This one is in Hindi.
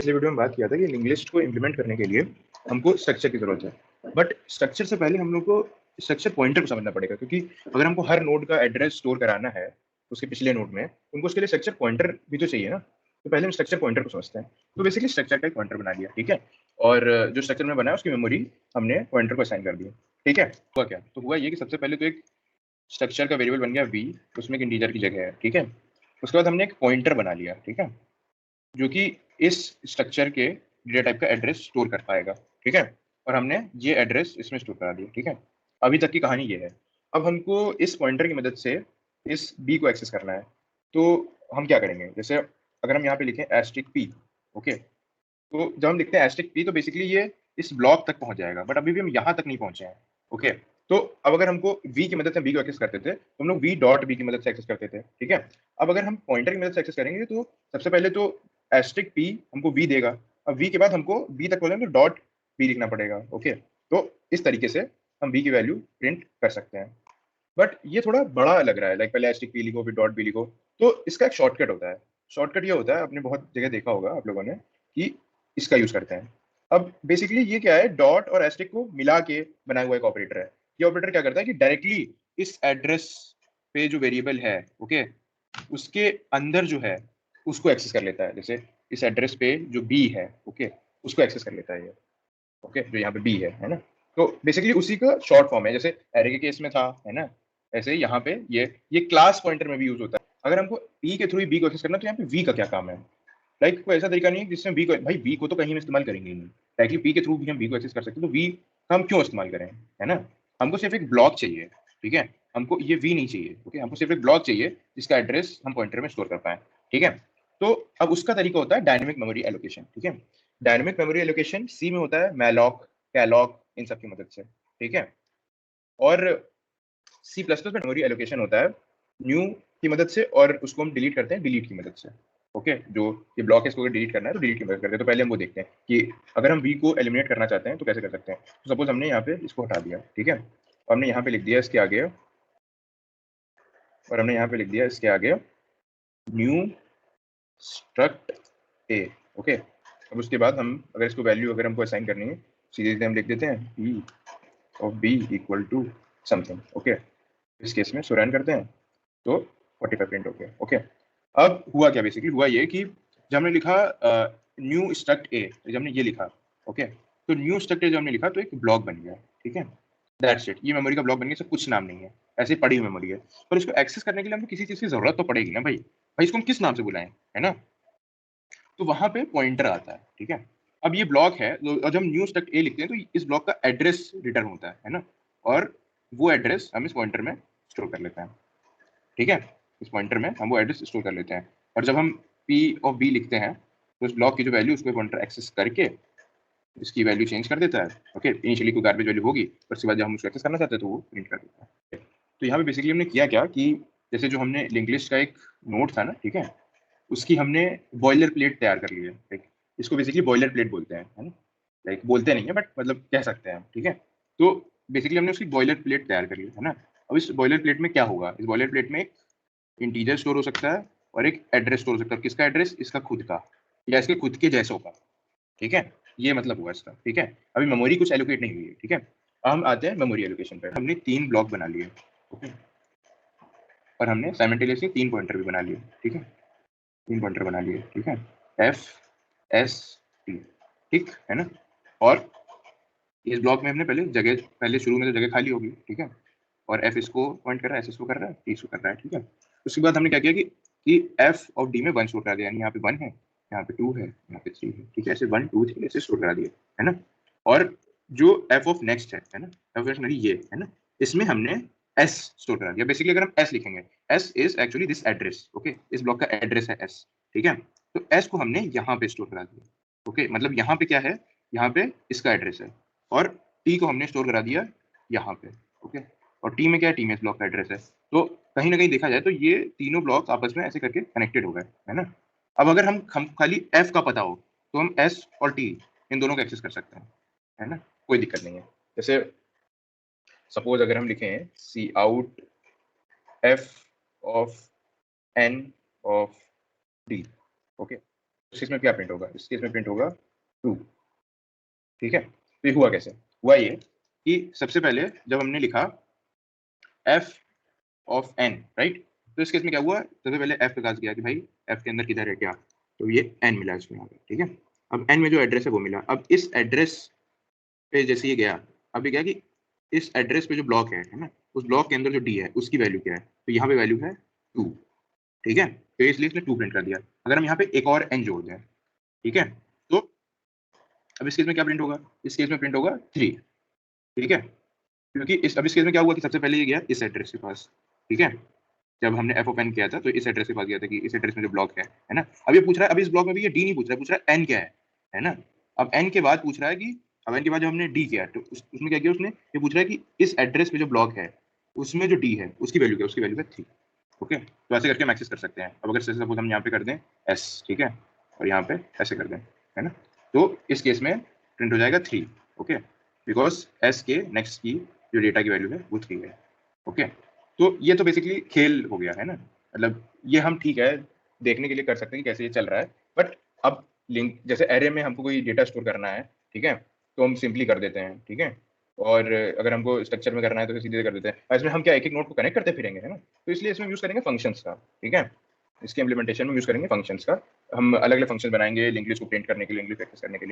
पिछले वीडियो में बात किया था कि लिंक लिस्ट को इम्प्लीमेंट करने के लिए हमको स्ट्रक्चर की जरूरत है, बट स्ट्रक्चर से पहले हम लोग को स्ट्रक्चर पॉइंटर को समझना पड़ेगा, क्योंकि अगर हमको हर नोड का एड्रेस स्टोर कराना है उसके पिछले नोड में, उनको उसके लिए स्ट्रक्चर पॉइंटर भी तो चाहिए ना। तो पहले हम स्ट्रक्चर पॉइंटर को समझते हैं। तो बेसिकली स्ट्रक्चर का एक पॉइंटर बना लिया, ठीक है, और जो स्ट्रक्चर में बना है उसकी मेमोरी हमने पॉइंटर को असाइन कर दी, ठीक है। हुआ क्या? तो हुआ ये कि सबसे पहले तो एक स्ट्रक्चर का वेरिएबल बन गया v, उसमें एक इंटीजर की जगह है, ठीक है। उसके बाद हमने एक पॉइंटर बना लिया, ठीक है, जो कि इस स्ट्रक्चर के डेटा टाइप का एड्रेस स्टोर कर पाएगा, ठीक है। और हमने ये एड्रेस इसमें स्टोर करा दिया, ठीक है। अभी तक की कहानी ये है। अब हमको इस पॉइंटर की मदद से इस बी को एक्सेस करना है। तो हम क्या करेंगे? जैसे अगर हम यहाँ पे लिखें एस्ट्रिक पी, ओके, तो जब हम लिखते हैं एस्ट्रिक पी तो बेसिकली ये इस ब्लॉक तक पहुंच जाएगा, बट अभी भी हम यहाँ तक नहीं पहुंचे हैं, ओके। तो अब अगर हमको वी की मदद से बी को एक्सेस करते थे तो हम लोग वी डॉट बी की मदद से एक्सेस करते थे, ठीक है। अब अगर हम पॉइंटर की मदद से एक्सेस करेंगे तो सबसे पहले तो एस्ट्रिक पी हमको वी देगा। अब वी के बाद हमको बी तक पहुंचना तो डॉट बी लिखना पड़ेगा, ओके। तो इस तरीके से हम बी की वैल्यू प्रिंट कर सकते हैं। बट ये थोड़ा बड़ा लग रहा है, लाइक पहले एस्ट्रिक पी लिखो फिर डॉट बी लिखो। तो इसका एक शॉर्टकट होता है। शॉर्टकट ये होता है, आपने बहुत जगह देखा होगा आप लोगों ने, कि इसका यूज करते हैं। अब बेसिकली ये क्या है, डॉट और एस्ट्रिक को मिला के बनाया हुआ एक ऑपरेटर है। ये ऑपरेटर क्या करता है कि डायरेक्टली इस एड्रेस पे जो वेरिएबल है, ओके, उसके अंदर जो है उसको एक्सेस कर लेता है। जैसे इस एड्रेस पे जो बी है, ओके, उसको एक्सेस कर लेता है ये, ओके, जो यहाँ पे बी है ना। तो बेसिकली उसी का शॉर्ट फॉर्म है, जैसे एरे के केस में था, है ना। ऐसे यहाँ पे ये क्लास पॉइंटर में भी यूज होता है। अगर हमको पी के थ्रू बी को एक्सेस करना तो यहाँ पे वी का क्या काम है? लाइक कोई ऐसा तरीका नहीं है जिसमें वी को, भाई वी को तो कहीं हम इस्तेमाल करेंगे ही नहीं, डायरेक्टली पी के थ्रू भी हम वी को एक्सेस कर सकते हैं, तो वी हम क्यों इस्तेमाल करें, है ना। हमको सिर्फ एक ब्लॉक चाहिए, ठीक है। हमको ये वी नहीं चाहिए, ओके, हमको सिर्फ एक ब्लॉक चाहिए जिसका एड्रेस हम पॉइंटर में स्टोर कर पाए, ठीक है। तो अब उसका तरीका होता है डायनेमिक मेमोरी एलोकेशन, ठीक है। डायनेमिक मेमोरी एलोकेशन सी में होता है, मैलॉक, कैलॉक, इन सब की मदद से, ठीक है। और सी प्लस प्लस में मेमोरी एलोकेशन होता है न्यू की मदद से, और उसको हम डिलीट करते हैं डिलीट की मदद से, ओके। जो ये ब्लॉक है इसको अगर डिलीट करना है तो डिलीट की मदद करते हैं। तो पहले हम वो देखते हैं कि अगर हम वी को एलिमिनेट करना चाहते हैं तो कैसे कर सकते हैं। तो सपोज हमने यहाँ पे इसको हटा दिया, ठीक है, और हमने यहाँ पे लिख दिया इसके आगे, और हमने यहाँ पे लिख दिया इसके आगे न्यू स्ट्रक्ट ए, ओके। अब उसके बाद हम अगर इसको वैल्यू अगर हमको असाइन करनी है, सीधे सीधे हम लिख देते हैं P of B equal to something, okay. इस केस में सो रन करते हैं तो 45 प्रिंट हो गया, ओके। अब हुआ क्या? बेसिकली हुआ ये कि जब हमने लिखा न्यू स्ट्रक्ट ए, जब हमने ये लिखा, ओके, तो न्यू स्ट्रक्ट ए जब हमने लिखा तो एक ब्लॉक बन गया, ठीक है। दैट्स इट, ये मेमोरी का ब्लॉक बन गया, सब कुछ नाम नहीं है, ऐसे पड़ी हुई मेमोरी है। पर इसको एक्सेस करने के लिए हमको किसी चीज की जरूरत तो पड़ेगी ना भाई। भाई इसको हम किस नाम से बुलाएं, है ना। तो वहां पे पॉइंटर आता है, ठीक है। अब ये ब्लॉक है, और जब हम न्यू स्ट्रक्ट ए लिखते हैं तो इस ब्लॉक का एड्रेस रिटर्न होता है ना। और वो एड्रेस हम इस पॉइंटर में स्टोर कर लेते हैं, ठीक है। इस पॉइंटर में हम वो एड्रेस स्टोर कर लेते हैं, और जब हम पी ऑफ बी लिखते हैं तो इस ब्लॉक की जो वैल्यू उसको पॉइंटर एक्सेस करके इसकी वैल्यू चेंज कर देता है, ओके। इनिशियली कोई गार्बेज वैल्यू होगी, पर उसके बाद जब हम उसको एक्सेस करना चाहते हैं तो वो प्रिंट कर देता है। तो यहाँ पे बेसिकली हमने किया क्या कि जैसे जो हमने लिंक लिस्ट का एक नोट था ना, ठीक है, उसकी हमने बॉयलर प्लेट तैयार कर ली है, ठीक। इसको बेसिकली बॉयलर प्लेट बोलते हैं, है ना। लाइक बोलते नहीं है बट मतलब कह सकते हैं हम, ठीक है। तो बेसिकली हमने उसकी बॉयलर प्लेट तैयार कर ली है ना। अब इस बॉयलर प्लेट में क्या होगा? इस बॉयलर प्लेट में एक इंटीजर स्टोर हो सकता है और एक एड्रेस स्टोर हो सकता है। किसका एड्रेस? इसका खुद का, या इसके खुद के जैसों का, ठीक है। ये मतलब हुआ इसका, ठीक है। अभी मेमोरी कुछ एलोकेट नहीं हुई है, ठीक है। अब हम आते हैं मेमोरी एलोकेशन पे। हमने 3 ब्लॉक बना लिए, ओके, और हमने साइमल्टेनियसली 3 पॉइंटर भी बना लिए, ठीक है। 3 पॉइंटर बना लिए, ठीक है, एफ एस टी, ठीक है ना। और इस ब्लॉक में हमने पहले शुरू में तो जगह खाली होगी, ठीक है। और एफ इसको पॉइंट कर रहा है, एस इसको कर रहा है, टी इसको कर रहा है, ठीक है। उसके बाद हमने क्या किया कि एफ ऑफ डी में 1 स्टोर करा दिया, यानी यहाँ पे 1 है, यहाँ पे 2 है, यहाँ पे 3 है, ठीक है। ऐसे 1 2 3 ऐसे स्टोर करा दिया, है ना। और जो एफ ऑफ नेक्स्ट है ना, एफ ऑफ नेक्स्ट ये है ना, इसमें हमने एस स्टोर करा दिया। बेसिकली अगर हम एस लिखेंगे, S is actually this address, okay, इस ब्लॉक का एड्रेस है एस, ठीक है। तो एस को हमने यहाँ पे स्टोर करा दिया, ओके। मतलब यहाँ पे क्या है, यहाँ पे इसका एड्रेस है, और टी को हमने स्टोर करा दिया यहाँ पे, ओके। और टी में क्या है? टी में इस ब्लॉक का एड्रेस है। तो कहीं ना कहीं देखा जाए तो ये तीनों ब्लॉक आपस में ऐसे करके कनेक्टेड हो गए, है ना। अब अगर हम खाली एफ का पता हो तो हम एस और टी इन दोनों को एक्सेस कर सकते हैं, है ना, कोई दिक्कत नहीं है। जैसे सपोज अगर हम लिखें cout f of n of d, okay, इस केस में क्या प्रिंट होगा, इस केस में प्रिंट होगा ट्रू। ठीक है, तो ये हुआ कैसे, हुआ ये कि सबसे पहले जब हमने लिखा f ऑफ n, राइट, तो इस केस में क्या हुआ, सबसे पहले f पे काज किया कि भाई f के अंदर किधर है क्या, तो ये n मिला इसमें यहाँ पे। ठीक है, अब n में जो एड्रेस है वो मिला। अब इस एड्रेस पे जैसे ये गया, अब ये क्या कि इस एड्रेस पे जो ब्लॉक है ना, उस ब्लॉक के अंदर जो d है उसकी वैल्यू क्या है, तो यहाँ पे वैल्यू है 2। ठीक है, तो इसलिए इसने 2 प्रिंट कर दिया। अगर हम यहाँ पे एक और n जोड़ दें, ठीक है, तो अब इस केस में क्या प्रिंट होगा, इस केस में प्रिंट होगा 3। ठीक है, क्योंकि अब इस केस में क्या हुआ कि सबसे पहले ये गया इस एड्रेस के पास। ठीक है, जब हमने एफ ऑफ एन किया था तो इस एड्रेस के पास गया था कि इस एड्रेस में जो ब्लॉक है ना। अब ये पूछ रहा है, अब इस ब्लॉक में भी ये डी नहीं पूछ रहा है, पूछ रहा है एन क्या है ना। अब एन के बाद पूछ रहा है कि अब एन के बाद जब हमने डी किया तो उसमें क्या किया उसने, ये पूछ रहा है कि इस एड्रेस पे जो ब्लॉक है उसमें जो डी है उसकी वैल्यू क्या है, उसकी वैल्यू है 3। ओके, तो ऐसे करके हम एक्सेस कर सकते हैं। अब अगर सपोज हम यहाँ पे कर दें एस, ठीक है, और यहाँ पे ऐसे कर दें, है ना, तो इस केस में प्रिंट हो जाएगा 3। ओके, बिकॉज एस के नेक्स्ट की जो डेटा की वैल्यू है वो 3 है। ओके, तो ये तो बेसिकली खेल हो गया है ना, मतलब ये हम ठीक है देखने के लिए कर सकते हैं कि कैसे ये चल रहा है। बट अब लिंक जैसे एरे में हमको कोई डेटा स्टोर करना है, ठीक है, तो हम सिंपली कर देते हैं। ठीक है, और अगर हमको स्ट्रक्चर में करना है तो सीधे कर देते हैं। इसमें हम क्या एक एक नोड को कनेक्ट करते फिरेंगे, है ना, तो इसलिए इसमें यूज करेंगे फंक्शंस का। ठीक है, इसके इम्प्लीमेंटेशन में यूज करेंगे फंक्शंस का। हम अलग अलग फंक्शन बनाएंगे लिंक लिस्ट को प्रिंट करने के लिए, लिंक लिस्ट एक्सेस करने के लिए।